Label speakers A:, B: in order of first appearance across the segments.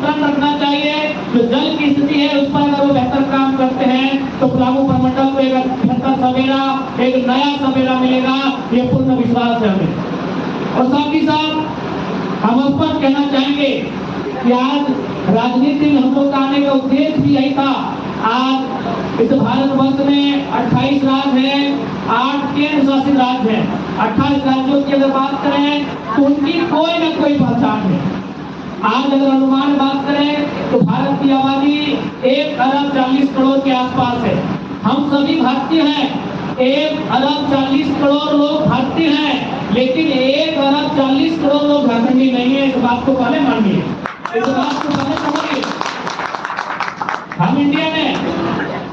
A: नियंत्रण रखना चाहिए। जो जल की स्थिति है उस पर अगर वो बेहतर काम करते हैं तो पलामू प्रमंडल को एक बेहतर सवेरा, एक नया सवेरा मिलेगा, ये पूर्ण विश्वास है हमें। और साथ ही साथ हम स्पष्ट कहना चाहेंगे कि आज राजनीति में हम लोग आने का उद्देश्य भी यही था। आज इस भारतवर्ष में 28 राज्य हैं, 8 केंद्र शासित राज्य हैं। 28 राज्यों की अगर बात करें तो उनकी कोई न कोई पहचान है। आज अगर अनुमान बात करें तो भारत की आबादी 1 अरब 40 करोड़ के आसपास है। हम सभी भारतीय हैं, 1 अरब 40 करोड़ लोग भारतीय हैं, लेकिन 1 अरब 40 करोड़ लोग झारखंडी नहीं है। इस बात को पहले मानिए, इस बात को पहले समझिए। हम इंडिया में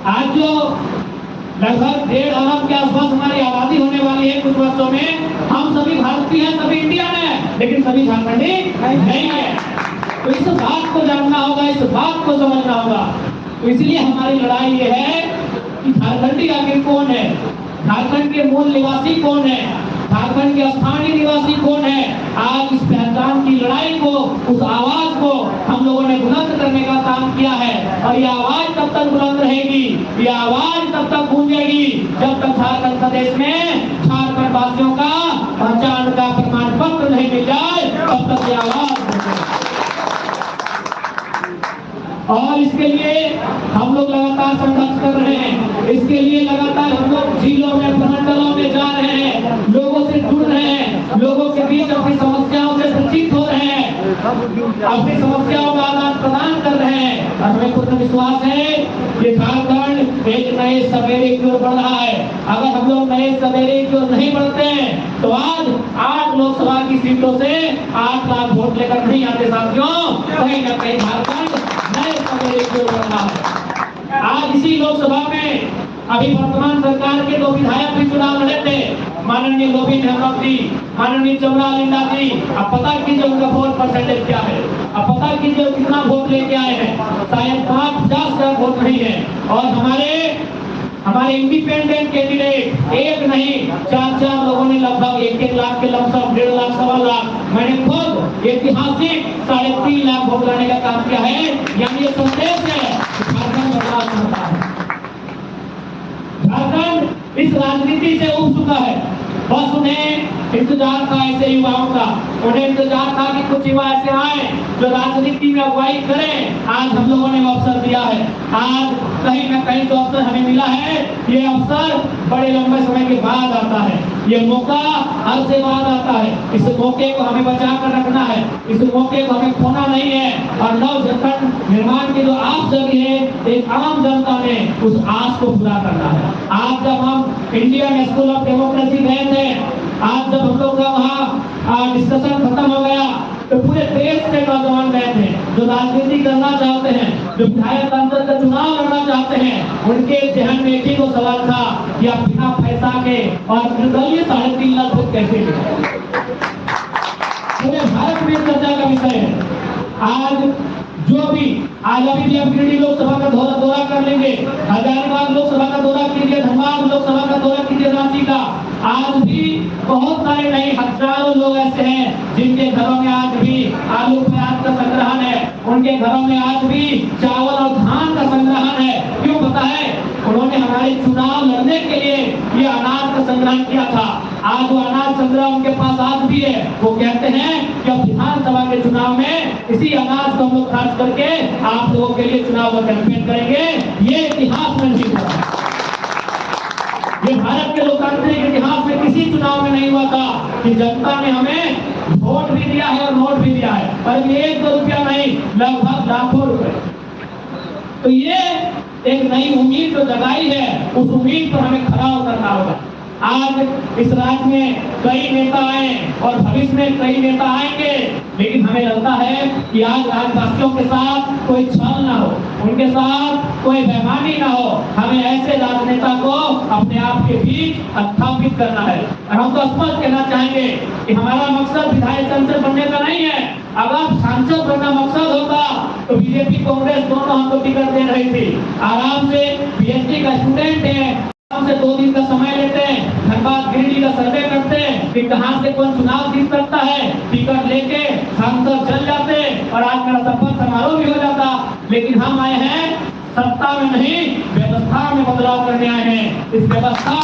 A: आज जो लगभग 1.5 अरब के आसपास हमारी आबादी होने वाली है कुछ वर्षों में, हम सभी भारतीय हैं, सभी इंडियन हैं, लेकिन सभी झारखंडी नहीं है। तो इस बात को जानना होगा, इस बात को समझना होगा। तो इसलिए हमारी लड़ाई ये है कि झारखंडी आखिर कौन है, झारखंड के मूल निवासी कौन है, झारखंड के स्थानीय निवासी कौन है। आज इस पहचान की लड़ाई को, उस आवाज को हम लोगों ने बुलंद करने का काम किया है। और ये आवाज तब तक बुलंद रहेगी, ये आवाज तब तक गूंजेगी जब तक झारखंड प्रदेश में झारखंड वासियों का पहचान का प्रमाण पत्र नहीं मिल जाए, तब तक ये आवाज। और इसके लिए हम लोग लगातार संघर्ष कर रहे हैं। इसके लिए लगातार हम लोग जिलों में, प्रमंडलों में जा रहे हैं, लोगों से जुड़ रहे हैं, लोगों के बीच अपनी समस्याओं से परिचित हो रहे हैं, अपनी समस्याओं का आदान प्रदान कर रहे हैं। और हमें पूर्ण विश्वास है कि झारखंड एक नए सवेरे की ओर बढ़ रहा है। अगर हम लोग नए सवेरे की ओर नहीं बढ़ते हैं तो आज 8 लोकसभा की सीटों से 8 लाख वोट लेकर नहीं आते साथियों। कहीं न कहीं झारखंड नए सवेरे की ओर बढ़ रहा है। आज इसी लोकसभा में अभी वर्तमान सरकार के 2 विधायक भी चुनाव लड़े थे, माननीय लोबिन हेमंत जी, माननीय चमरा लिंडा जी। अब पता कीजिए उनका वोट परसेंटेज क्या है, अब पता कीजिए कितना वोट लेके आए हैं। शायद 50,000 वोट नहीं है। और हमारे इंडिपेंडेंट कैंडिडेट एक नहीं 4 लोगों ने लगभग 1-1 लाख के लमसम, 1.5 लाख, 1.25 लाख, मैंने खुद ऐतिहासिक 3.5 लाख वोट लाने का काम किया है। यानी ये संदेश है झारखंड बदलाव चाहता है। झारखंड इस राजनीति से उब चुका है। बस उन्हें इंतजार था ऐसे युवाओं का, उन्हें इंतजार था कि कुछ युवा ऐसे आए जो राजनीति में अगुवाई करें। आज हम लोगों ने अवसर दिया है। आज कहीं न कहीं जो अवसर हमें मिला है, ये अवसर बड़े लंबे समय के बाद आता है। ये मौका हर से बाद आता है। इस मौके को हमें बचा कर रखना है, इस मौके को हमें खोना नहीं है। और नव झारखंड निर्माण की जो आस जगी है, एक आम जनता ने उस आस को पूरा करना है। आज जब हम इंडियन स्कूल ऑफ डेमोक्रेसी गए थे, आज जब हम लोग का वहाँ डिस्कशन खत्म हो गया, तो पूरे देश से नौजवान गए थे जो राजनीति करना चाहते हैं, जो विधायक सांसद का चुनाव लड़ना चाहते हैं। उनके जहन में एक ही को सवाल था कि आप बिना पैसा के और निर्दलीय 3.5 लाख वोट कैसे मिले। पूरे भारत में चर्चा का विषय है। आज अभी आप गिरिडीह लोकसभा का दौरा कर लेंगे, हजारीबाग लोकसभा का दौरा कीजिए, धनबाद लोकसभा का दौरा कीजिए, रांची का। आज भी बहुत सारे नहीं, हजारों लोग ऐसे हैं जिनके घरों में आज भी आलू प्याज का संग्रहण है, उनके घरों में आज भी चावल और धान का संग्रहण है। क्यों पता है? उन्होंने हमारे चुनाव लड़ने के लिए ये अनाज का संग्रहण किया था। आज वो अनाज संग्रह उनके पास आज भी है। वो कहते हैं कि अब विधानसभा के चुनाव में इसी अनाज को हम लोग खर्च करके आप लोगों के लिए चुनाव का कैंपेन करेंगे। ये इतिहास में नहीं हुआ, ये भारत के लोकतांत्रिक इतिहास में किसी चुनाव में नहीं हुआ था कि जनता ने हमें वोट भी दिया है और नोट भी दिया है, पर 1-2 रुपया नहीं, लगभग लाखों रुपए। तो ये एक नई उम्मीद जो जगाई है, उस उम्मीद पर हमें खरा उतरना होगा। आज इस राज्य में कई नेता आए और भविष्य में कई नेता आएंगे, लेकिन हमें लगता है कि आज राज्यवासियों के साथ कोई छल ना हो, उनके साथ कोई बेईमानी ना हो। हमें ऐसे राजनेता को अपने आप के बीच स्थापित करना है। और हम तो स्पष्ट कहना चाहेंगे कि हमारा मकसद विधायक सांसद बनने का नहीं है। अगर सांसद बनना मकसद होता तो बीजेपी कांग्रेस दोनों हमको टिकट दे रही थी। आराम से पीएचडी का स्टूडेंट है, आराम से 2 दिन का समय लेते हैं, धनबाद गिरिडीह का सर्वे करते हैं कि कहां से कौन चुनाव जीत सकता है, टिकट लेके सांसद चल जाते और आज मेरा शपथ समारोह भी हो जाता, लेकिन हम आए हैं सत्ता में नहीं, व्यवस्था में बदलाव करने आए हैं। इस व्यवस्था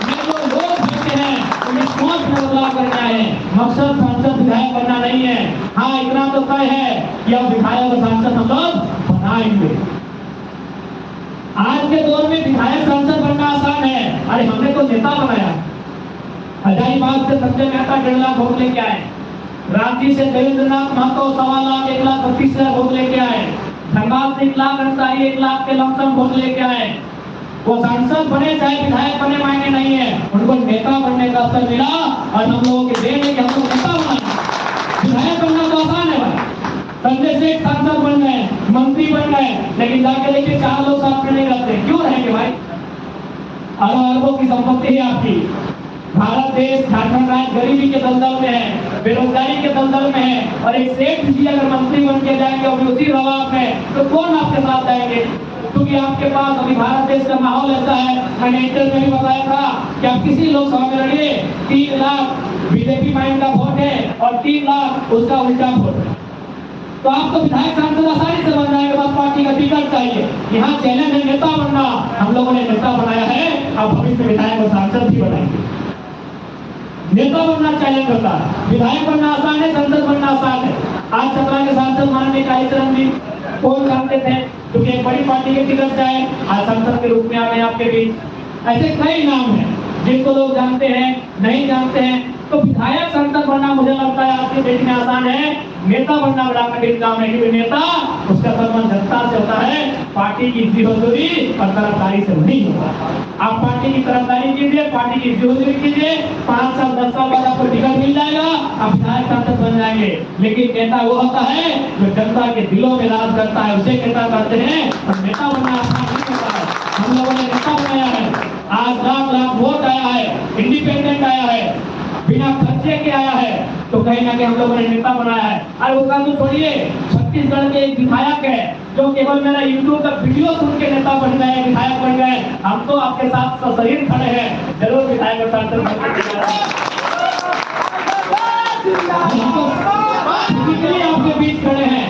A: में जो लोग बैठे हैं उन्हें सोच में बदलाव करने आए हैं। मकसद सांसद विधायक बनना नहीं है। हाँ, इतना तो तय है कि अब विधायक और सांसद हम लोग बनाएंगे। आज के दौर में विधायक सांसद बनना आसान है। अरे हमने तो नेता बनाया। हजारीबाग से संजय मेहता 1.5 लाख वोट लेके आए, रांची से देवेंद्रनाथ महतो 1.25 लाख 1,32,000 वोट लेके आए, धनबाद से 1 लाख अंसारी 1 लाख के लमसम वोट लेके आए। वो सांसद बने चाहे विधायक बने मायने नहीं है, उनको नेता बनने का अवसर मिला और हम लोगों के देश में हम लोग नेता बना। विधायक बनना तो आसान है भाई। संजय सेठ सांसद बन गए, मंत्री बन गए, लेकिन जाके देखिए 4 लोग साथ में नहीं रहते। क्यों रहेंगे भाई? अरबों की संपत्ति है आपकी। भारत देश, झारखंड राज्य गरीबी के दलदल में है, बेरोजगारी के दलदल में है, और एक सेठ जी अगर मंत्री बन के जाएंगे और उसी दबाव में, तो कौन आपके साथ जाएंगे? क्योंकि आपके पास अभी भारत देश का माहौल ऐसा है। मैंने इंटरव्यू में भी बताया था कि आप किसी लोकसभा में लड़िए, 3 लाख बीजेपी माइंड का वोट है और 3 लाख उसका उल्टा वोट है। तो आपको विधायक सांसद आसानी से बन जाएगा, बस पार्टी का टिकट चाहिए। यहाँ चैलेंज है नेता बनना, हम लोगों ने नेता बनाया है, अब भविष्य में विधायक और सांसद भी बनाएंगे। नेता बनना चैलेंज होता है, विधायक बनना आसान है, संसद बनना आसान है। आज चतरा के सांसद माननीय कालीचरण जी कौन जानते थे, क्योंकि एक बड़ी पार्टी के टिकट से आए, आज सांसद के रूप में आ गए आपके बीच। ऐसे कई नाम हैं जिनको लोग जानते हैं, नहीं जानते हैं। तो विधायक सांसद बनना मुझे लगता है आपके देश में आसान है, नेता बनना बड़ा कठिन काम है। क्योंकि नेता उसका संबंध जनता से होता है, पार्टी की इज्जत-हजूरी और तरफदारी से नहीं होता। आप पार्टी की तरफदारी कीजिए, पार्टी की इज्जत-हजूरी कीजिए, 5 साल 10 साल बाद आपको टिकट मिल जाएगा, आप विधायक सांसद बन जाएंगे। लेकिन नेता वो होता है जो जनता के दिलों में राज करता है, उसे नेता कहते हैं। और नेता बनना आसान नहीं होता है। हम लोगों ने नेता बनाया है, आज लाख वोट आया है, इंडिपेंडेंट आया है, बिना खर्चे के आया है, तो कहीं ना कहीं हम लोगों ने नेता बनाया है। अरे उसका तो छोड़िए, छत्तीसगढ़ के एक विधायक है जो केवल मेरा यूट्यूब का वीडियो सुन के नेता बन गए, विधायक बन गए। हम तो आपके साथ सशरीर खड़े हैं, जरूर विधायक और सांसद आपके बीच खड़े हैं।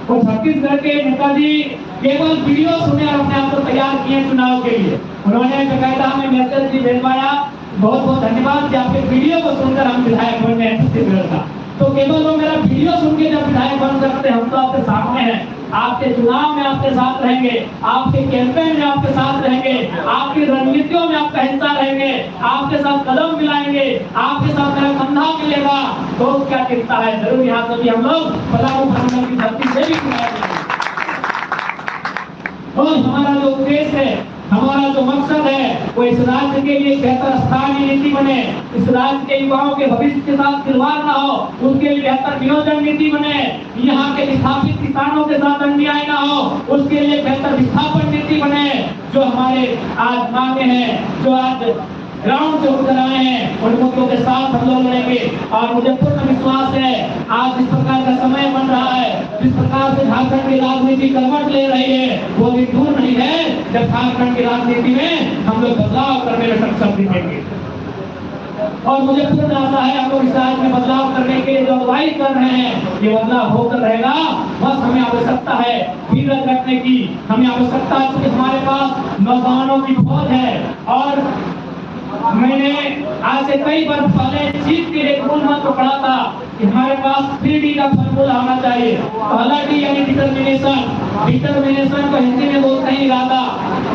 A: और छत्तीसगढ़ के नेताजी केवल वीडियो सुने और अपने आप को तैयार किए चुनाव के लिए। उन्होंने बकायदा हमें मैसेज भी भेजवाया, बहुत बहुत धन्यवाद कि आपके वीडियो को सुनकर हम विधायक बन गए छत्तीसगढ़ का। तो केवल वो मेरा वीडियो सुन के जब विधायक बन सकते, हम तो आपके सामने हैं, आपके चुनाव में आपके साथ रहेंगे, आपके कैंपेन में आपके साथ रहेंगे, आपकी रणनीतियों में आपका हिस्सा रहेंगे, आपके साथ कदम मिलाएंगे, आपके साथ मेरा कंधा मिलेगा। तो क्या चिंता है, जरूर यहाँ से भी हम लोग पलामू की धरती से भी मिलाएंगे। और हमारा जो उद्देश्य है, हमारा जो मकसद है, वो इस राज्य के लिए बेहतर स्थानीय नीति बने, इस राज्य के युवाओं के भविष्य के साथ खिलवाड़ ना हो, उसके लिए बेहतर नियोजन नीति बने, यहाँ के विस्थापित किसानों के साथ अन्याय ना हो, उसके लिए बेहतर विस्थापन नीति बने। जो हमारे आज मांगे हैं, जो आज ग्राउंड से उठकर आए हैं, उन मुद्दों के साथ हम लोग लड़ेंगे। और मुझे पूर्ण विश्वास है, आज जिस प्रकार का समय बन रहा है, जिस प्रकार से झारखंड की राजनीति करवट ले रही है, वो भी दूर नहीं है जब झारखंड की राजनीति में हम लोग बदलाव करने में सक्षम दिखेंगे। और मुझे पूर्ण आशा है हम लोग इस राज्य में बदलाव करने के लिए जो अगुवाई कर रहे हैं, ये बदलाव होकर रहेगा। बस हमें आवश्यकता है धीरज रखने की, हमें आवश्यकता है कि हमारे पास नौजवानों की फौज है। और मैंने आज से कई वर्ष पहले चीफ के लिए मूल मंत्र पढ़ा था कि हमारे पास 3D का फॉर्मूला होना चाहिए। पहला डी यानी डिटर्मिनेशन, डिटर्मिनेशन को हिंदी में बोलते हैं इरादा।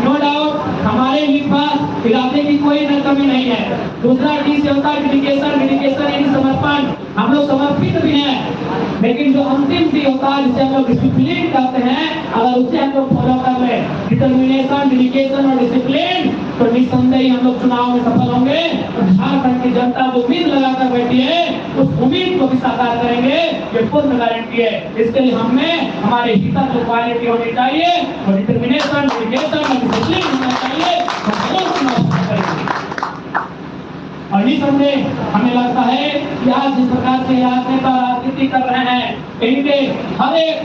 A: नो डाउट हमारे पास इरादे की कोई कमी नहीं है। दूसरा डी से होता है डेडिकेशन, डेडिकेशन यानी समर्पण, हम लोग समर्पित भी हैं। लेकिन जो अंतिम डी होता है जिसे हम लोग डिसिप्लिन कहते हैं, अगर उसे हम लोग फॉलो कर ले, डिटर्मिनेशन, डेडिकेशन और डिसिप्लिन, तो निस्संदेह हम लोग चुनाव में सफल होंगे। और झारखंड की जनता जो उम्मीद लगाकर बैठी है, उस उम्मीद को भी साकार करेंगे, ये पूर्ण गारंटी है। इसके लिए हमें हमारे भीतर जो क्वालिटी होनी चाहिए, वो डिटर्मिनेशन, डेडिकेशन और डिसिप्लिन होना चाहिए, तो जरूर चुनाव करेंगे। और निस्संदेह हमें लगता है कि आज जिस प्रकार से आज नेता राजनीति कर रहे हैं, इनके हर एक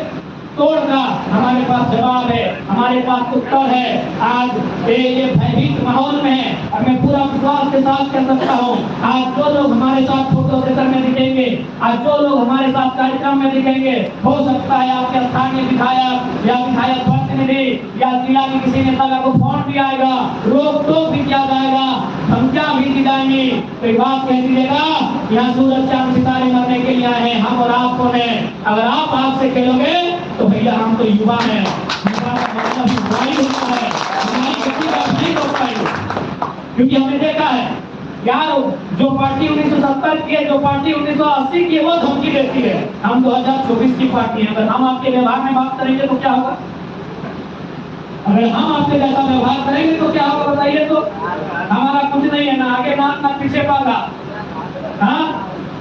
A: तोड़कर हमारे पास जवाब है, हमारे पास उत्तर है। आज ये भयभीत माहौल में है, और मैं पूरा विश्वास के साथ कह सकता हूँ, आज जो लोग हमारे साथ फोटो थिएटर में दिखेंगे, आज जो लोग हमारे साथ कार्यक्रम में दिखेंगे, हो सकता है आपके स्थानीय विधायक या विधायक प्रतिनिधि या जिला के किसी नेता का को फोन भी आएगा, रोक टोक भी किया जाएगा, धमकियां भी दी जाएंगी। तो बात कह दीजिएगा, यहाँ सूरज चांद सितारे मरने के लिए आए हैं, हम और आप कौन है? अगर आप आपसे खेलोगे तो भैया हम तो युवा हैं, युवा का मतलब युवाई होता है, हमारी गति का नहीं हो पाएगी। क्योंकि हमने देखा है यार, जो पार्टी 1970 की है, जो पार्टी 1980 की है, वो धमकी देती है। हम 2024 की पार्टी है, अगर हम आपके व्यवहार में बात करेंगे तो क्या होगा? अगर हम आपके जैसा व्यवहार करेंगे तो क्या होगा बताइए? तो हमारा कुछ नहीं है, ना आगे नाक ना पीछे पागा। हाँ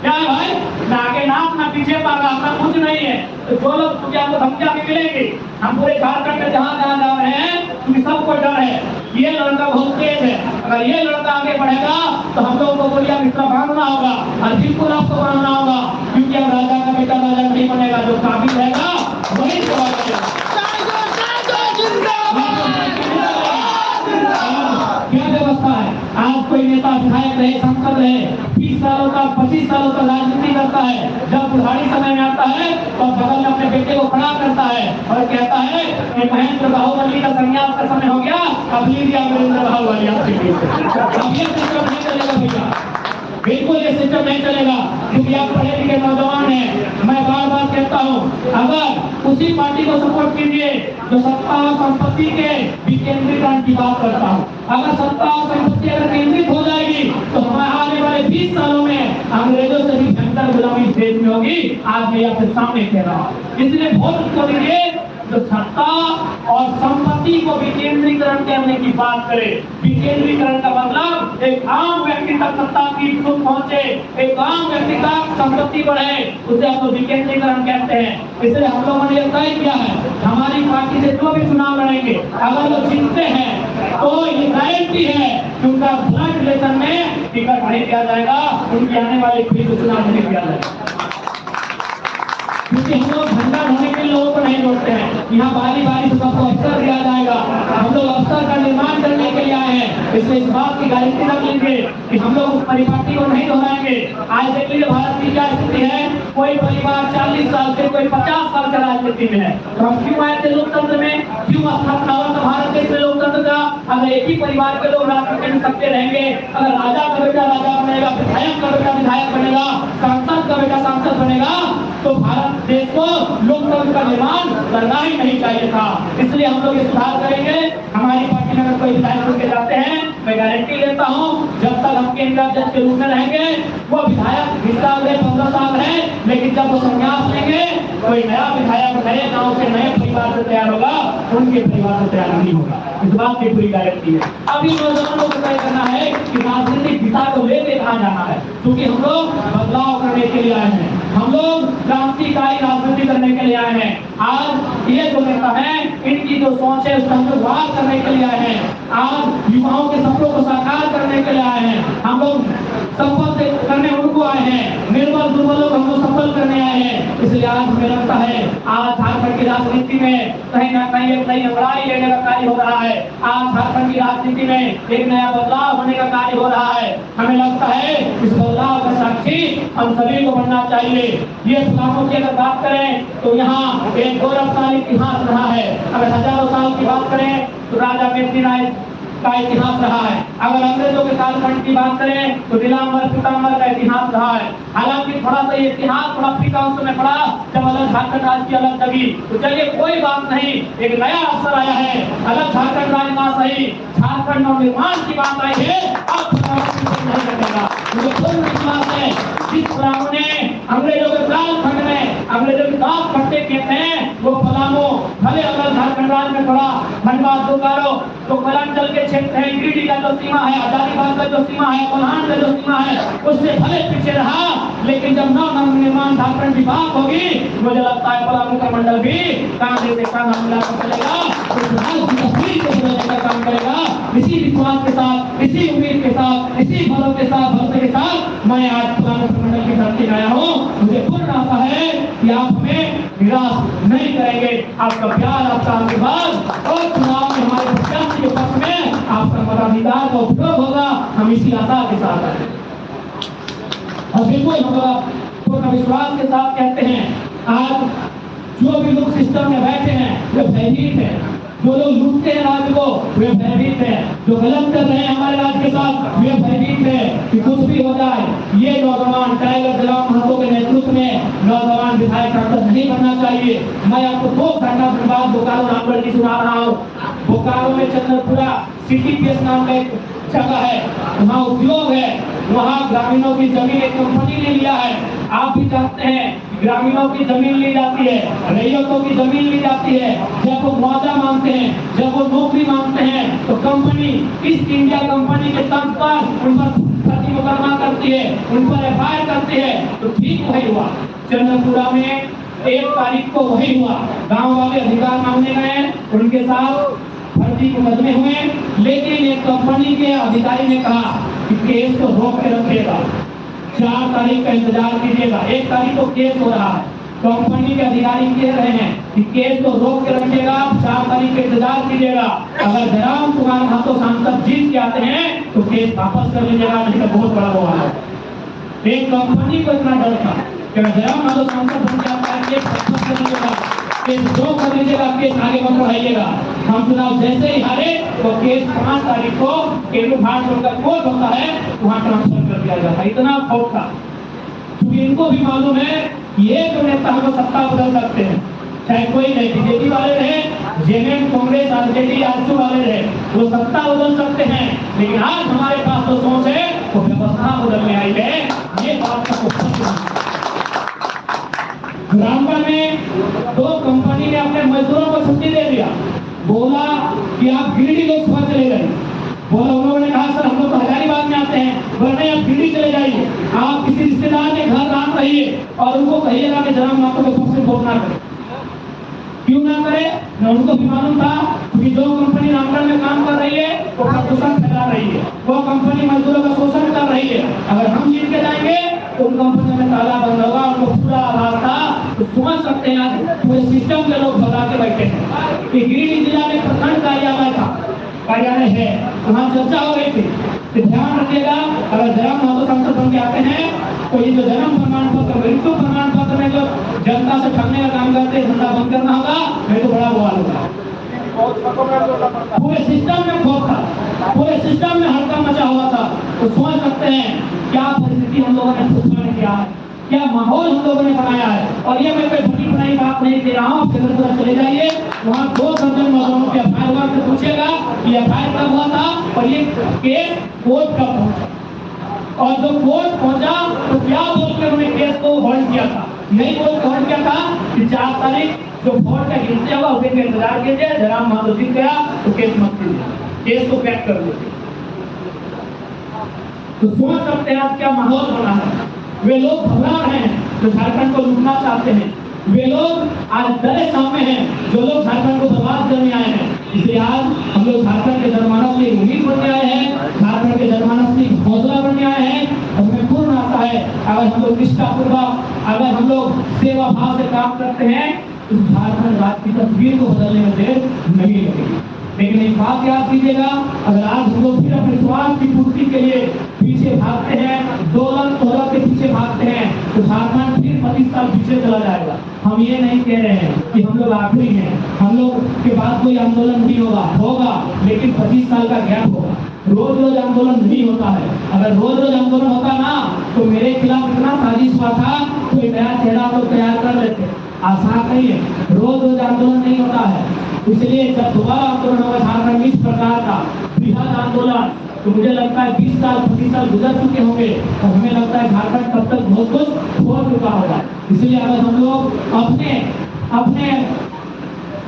A: क्या है भाई? ना आगे नाक ना पीछे पागा, अपना कुछ नहीं है। तो जो लोग तुझे आपको धमकियां भी मिलेंगी, हम पूरे झारखंड में जहाँ जहाँ जा रहे हैं क्योंकि सबको डर है, ये लड़का बहुत तेज है, अगर ये लड़का आगे बढ़ेगा तो हम लोगों को गोलियां इस तरह बांधना होगा, और बिल्कुल आपको बांधना होगा, क्योंकि अब राजा का बेटा राजा नहीं बनेगा, जो काबिल रहेगा वही सवाल करेगा। क्या व्यवस्था है? आज कोई नेता विधायक रहे, सांसद रहे, 20 सालों का 25 सालों का राजनीति करता है, जब बुढ़ारी समय में आता है तो बगल में अपने बेटे को खड़ा करता है और कहता है कि महेंद्र बाहुबली का संन्यास का समय हो गया, अब लीजिए महेंद्र बाहुबली आपके लिए। अब ये सिस्टम नहीं चलेगा भैया, बिल्कुल ये सिस्टम नहीं चलेगा, क्योंकि आप पढ़े लिखे नौजवान हैं। मैं बार बार कहता हूँ, अगर उसी पार्टी को सपोर्ट कीजिए जो सत्ता और संपत्ति के विकेंद्रीकरण की बात करता हूँ। अगर सत्ता और संपत्ति अगर केंद्रित हो जाएगी तो हमारे आने वाले 20 सालों में अंग्रेजों से भी भयंकर गुलामी देश में होगी। आज मैं आपके सामने कह रहा हूँ, इसलिए वोट को दीजिए जो सत्ता और संपत्ति को विकेंद्रीकरण करने की बात करे। विकेंद्रीकरण का मतलब एक आम व्यक्ति तक सत्ता की सुख पहुंचे, एक आम व्यक्ति तक संपत्ति बढ़े, उसे हम लोग विकेंद्रीकरण कहते हैं। इसलिए हम लोगों ने तय किया है, हमारी पार्टी से जो भी चुनाव लड़ेंगे, अगर वो जीतते हैं तो ये गारंटी है कि उनका ब्लड रिलेशन में टिकट नहीं दिया जाएगा, उनके आने वाले फिर चुनाव नहीं दिया जाएगा। क्योंकि हम लोग झंडा ढोने के लोगों को नहीं जोड़ते हैं, यहाँ बारी बारी सबको अवसर दिया जाएगा। हम लोग अवसर का निर्माण करने के लिए आए हैं, इसलिए इस बात की गारंटी रख लीजिए कि हम लोग उस परिपाटी को नहीं दोहराएंगे। आज देख लीजिए भारत की क्या स्थिति है, कोई परिवार 40 साल से, कोई 50 साल का राजनीति में है, तो हम क्यों आए थे लोकतंत्र में? क्यों स्थापना हुआ था भारत देश में लोकतंत्र का? अगर एक ही परिवार के लोग राजनीति में सकते रहेंगे, अगर राजा का बेटा राजा बनेगा, विधायक का बेटा विधायक बनेगा, सांसद का बेटा सांसद बनेगा, तो भारत देश को लोकतंत्र का निर्माण करना ही नहीं चाहिए था। इसलिए हम लोग सुधार करेंगे। हमारी पार्टी में अगर कोई विधायक होकर जाते हैं, मैं गारंटी लेता हूँ जब तक हम केंद्र अध्यक्ष के रूप में रहेंगे, वो विधायक 20 साल है, 15 साल है, लेकिन जब वो संन्यास लेंगे, कोई नया विधायक नए गाँव से नए परिवार से तैयार होगा, उनके परिवार से तैयार नहीं होगा। इस बात की पूरी गारंटी है। अभी नौजवानों को तय करना है कि राजनीतिक दिशा को लेकर कहाँ जाना है, क्योंकि हम लोग बदलाव करने के लिए आए हैं, हम लोग क्रांतिकारी राजनीति करने के लिए आए हैं। आज ये जो नेता है, इनकी जो सोच है उसका हम लोग वार करने के लिए आए हैं। आज युवाओं के सपनों को साकार करने के लिए आए हैं। हम लोग सफल करने उनको आए हैं, निर्बल दुर्बलों को हम लोग सफल करने आए हैं। इसलिए आज हमें लगता है आज झारखंड की राजनीति में कहीं ना कहीं एक नई लड़ाई लेने का कार्य हो रहा है। आज झारखंड की राजनीति में एक नया बदलाव होने का कार्य हो रहा है। हमें लगता है इस बदलाव का साक्षी हम सभी को बनना चाहिए। ये पलामू की अगर बात करें तो यहाँ एक गौरवशाली इतिहास रहा है। अगर हजारों साल की बात करें तो राजा मेदिनीराय का इतिहास रहा है। अगर अंग्रेजों के कालखंड की बात करें तो नीलांबर पीतांबर का इतिहास रहा है। हालांकि थोड़ा सा ये इतिहास थोड़ा फीका उस समय पड़ा जब अलग झारखंड राज्य की अलग जगी। तो चलिए कोई बात नहीं, एक नया अवसर आया है, अलग झारखंड राज्य ना सही, झारखंड नवनिर्माण की बात आई है। अब नहीं करेगा, मुझे पूर्ण विश्वास है जिस पलामू ने अंग्रेजों के कालखंड में अंग्रेजों के दांत फटते किए थे, वो पलामू भले अलग झारखंड राज्य में थोड़ा धनबाद बोकारो तो कलांचल के क्षेत्र है, गिरिडीह का जो सीमा है, हजारीबाग का जो सीमा है, कोल्हान का जो सीमा है, उससे भले पीछे रहा, लेकिन जब नवनिर्माण झारखंड विभाग होगी, मुझे लगता है पलामू का मंडल भी कांधे से कांधा मिलाकर चलेगा, तस्वीर को बदलने का काम करेगा। इसी विश्वास के साथ, इसी उम्मीद के साथ, इसी बलों के साथ, भरोसे के साथ मैं आज पलामू मंडल की धरती में आया हूँ। मुझे पूर्ण आशा है कि आप हमें निराश नहीं करेंगे। आपका प्यार, आपका आशीर्वाद और चुनाव में हमारे प्रत्याशी के पक्ष में आपका मताधिकार का उपयोग होगा, हम इसी आशा के साथ हैं। और बिल्कुल हम लोग पूर्ण विश्वास के साथ कहते हैं, आज जो भी लोग सिस्टम में बैठे हैं वे भयभीत हैं, जो लोग लूटते हैं राज्य को वे भयभीत हैं, जो गलत कर रहे हैं हमारे राज्य के साथ वे भयभीत हैं कि कुछ भी हो जाए ये नौजवान टाइगर जलाम महतो के नेतृत्व में नौजवान विधायक सांसद नहीं बनना चाहिए। मैं आपको दो घटना धनबाद बोकारो रामगढ़ की सुना रहा हूँ। बोकारो में चंद्रपुरा सिटी पीएस नाम का एक जगह है, वहाँ उद्योग है, वहाँ ग्रामीणों की जमीन एक कंपनी ने लिया है। आप भी जानते हैं ग्रामीणों की जमीन ली जाती है, रैयतों की जमीन ली जाती है। जब वो मुआवजा मांगते हैं, जब वो नौकरी मांगते हैं तो कंपनी ईस्ट इंडिया कंपनी के तर्ज पर उन पर फर्जी मुकदमा करती है, उन पर एफआईआर करती है। तो ठीक वही हुआ चंद्रपुरा में 1 तारीख को वही हुआ। गाँव वाले अधिकार मांगने गए, उनके साथ फर्जी मुकदमे हुए, लेकिन एक कंपनी के अधिकारी ने कहा कि केस को रोक के रखिएगा, 4 तारीख का इंतजार कीजिएगा। 1 तारीख को केस हो रहा है, कंपनी के अधिकारी कह रहे हैं कि केस को रोक के रखिएगा, 4 तारीख का इंतजार कीजिएगा। अगर जयराम कुमार महतो सांसद जीत के आते हैं तो केस वापस कर लीजिएगा, नहीं तो बहुत बड़ा हुआ है। एक कंपनी को इतना डर था कि जयराम महतो सांसद बन जाता है, केस वापस कर लीजिएगा, केस रोक कर लीजिएगा, केस आगे मत बढ़ाइएगा। हम चुनाव जैसे ही हारे तो केस 5 तारीख को केलू घाट का कोर्ट होता है वहाँ ट्रांसफर कर दिया जाता है। इतना खौफ था, क्योंकि इनको भी मालूम है ये जो नेता हम सत्ता बदल सकते हैं, चाहे कोई नहीं, बीजेपी वाले रहे, जेएमएम, कांग्रेस, आरजेडी, आजसू वाले रहे, वो सत्ता बदल सकते हैं। लेकिन आज हमारे पास तो सोच है वो व्यवस्था बदलने आई है, ये बात का रामगढ़ में 2 कंपनी ने अपने मजदूरों को छुट्टी दे दिया, बोला कि आप गिरिडीह लोकसभा चले गए। बोला उन्होंने कहा सर हम लोग तो हजारीबाग में आते हैं, वरना आप गिरिडीह चले जाइए, आप किसी रिश्तेदार के घर रात रहिए और उनको कहिएगा कि जयराम महतो के पक्ष में वोट ना करें। क्यों ना करे? न उनको भी मालूम था क्योंकि जो कंपनी रामगढ़ में काम कर रही है वो प्रदूषण फैला रही है, वो कंपनी मजदूरों का शोषण कर रही है। अगर हम जीत के जाएंगे तो उन कंपनियों में ताला बंद होगा, उनको पूरा रास्ता तो समझ सकते हैं। आज पूरे सिस्टम के लोग भगा के बैठे हैं कि गिरिडीह जिला में प्रखंड कार्यालय है, वहाँ चर्चा हो गई थी। तो ध्यान रखिएगा, अगर जयराम महतो सांसद बन के आते हैं तो ये जो जन्म प्रमाण पत्र, मृत्यु प्रमाण पत्र में जो जनता से ठगने का काम करते हैं, धंधा बंद करना होगा, नहीं तो बड़ा बवाल होगा। पूरे सिस्टम में खौफ था, पूरे सिस्टम में हड़कंप मचा हुआ था। तो समझ सकते हैं क्या परिस्थिति हम लोगों ने उत्पन्न किया है, क्या माहौल हम लोगों ने बनाया है। और ये मैं कोई बड़ी बनाई बात नहीं दे रहा हूँ, चंद्रपुरा चले जाइए, वहाँ 2 दर्जन नौजवानों के एफआईआर से पूछेगा कि एफआईआर कब हुआ था और ये केस कोर्ट कब पहुंचा, और जो कोर्ट पहुंचा तो क्या बोल के उन्होंने केस को होल्ड किया था। यही बोल के होल्ड किया था कि 4 तारीख जो वोट का गिनती होगा उसी का इंतजार कीजिए, जयराम महतो जीत गया तो केस मत कीजिए, केस को पैक कर दीजिए। तो सोच सकते हैं आज क्या माहौल बना है। वे लोग घबरा रहे हैं जो झारखंड को लूटना चाहते हैं, वे लोग आज डरे सामने हैं जो लोग झारखंड को बर्बाद करने आए हैं। इसलिए आज हम लोग झारखंड के जनमानस की उम्मीद बनने आए हैं, झारखंड के जनमानस की हौसला बनने आए हैं। हमें पूर्ण आशा है अगर हम लोग निष्ठापूर्वक, अगर हम लोग सेवा भाव से काम करते हैं तो झारखंड राज्य की तस्वीर को बदलने में देर नहीं लगेगी। लेकिन एक बात याद कीजिएगा, अगर आज हम लोग फिर अपने स्वार्थ की पूर्ति के लिए पीछे भागते हैं, दौलत के पीछे भागते हैं, तो झारखंड फिर 25 साल पीछे चला जाएगा। हम ये नहीं कह रहे हैं कि हम लोग आखिरी हैं, हम लोग के बाद कोई आंदोलन नहीं होगा, लेकिन 25 साल का गैप होगा। रोज रोज आंदोलन नहीं होता है। अगर रोज रोज आंदोलन होता ना तो मेरे खिलाफ इतना साजिश हुआ था, कोई नया चेहरा लोग तैयार कर लेते। आसान नहीं है, रोज रोज आंदोलन नहीं होता है। इसलिए जब दोबारा आंदोलन होगा झारखंड में इस प्रकार का बृहद आंदोलन, तो मुझे लगता है 20 साल 25 साल गुजर चुके होंगे और हमें लगता है झारखंड तब तक बहुत कुछ हो चुका होगा। इसलिए अगर हम लोग अपने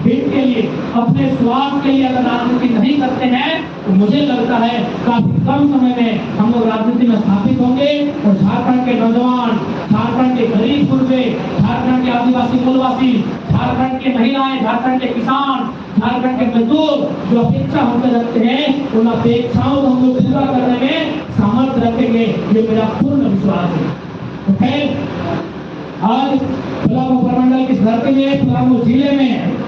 A: हित के लिए, अपने स्वार्थ के लिए अगर राजनीति नहीं करते हैं तो मुझे लगता है काफी कम समय में हम लोग राजनीति में स्थापित होंगे और झारखंड के नौजवान, झारखंड के गरीब गुरबे, झारखंड के आदिवासी मूलवासी, झारखंड के महिलाएं, झारखंड के किसान, झारखंड के मजदूर जो अपेक्षा हमसे रखते हैं, उन अपेक्षाओं को हम लोग पूरा करने में सामर्थ्य रखेंगे, ये मेरा पूर्ण विश्वास है। तो खैर आज पलामू प्रमंडल की धरती में, पलामू जिले में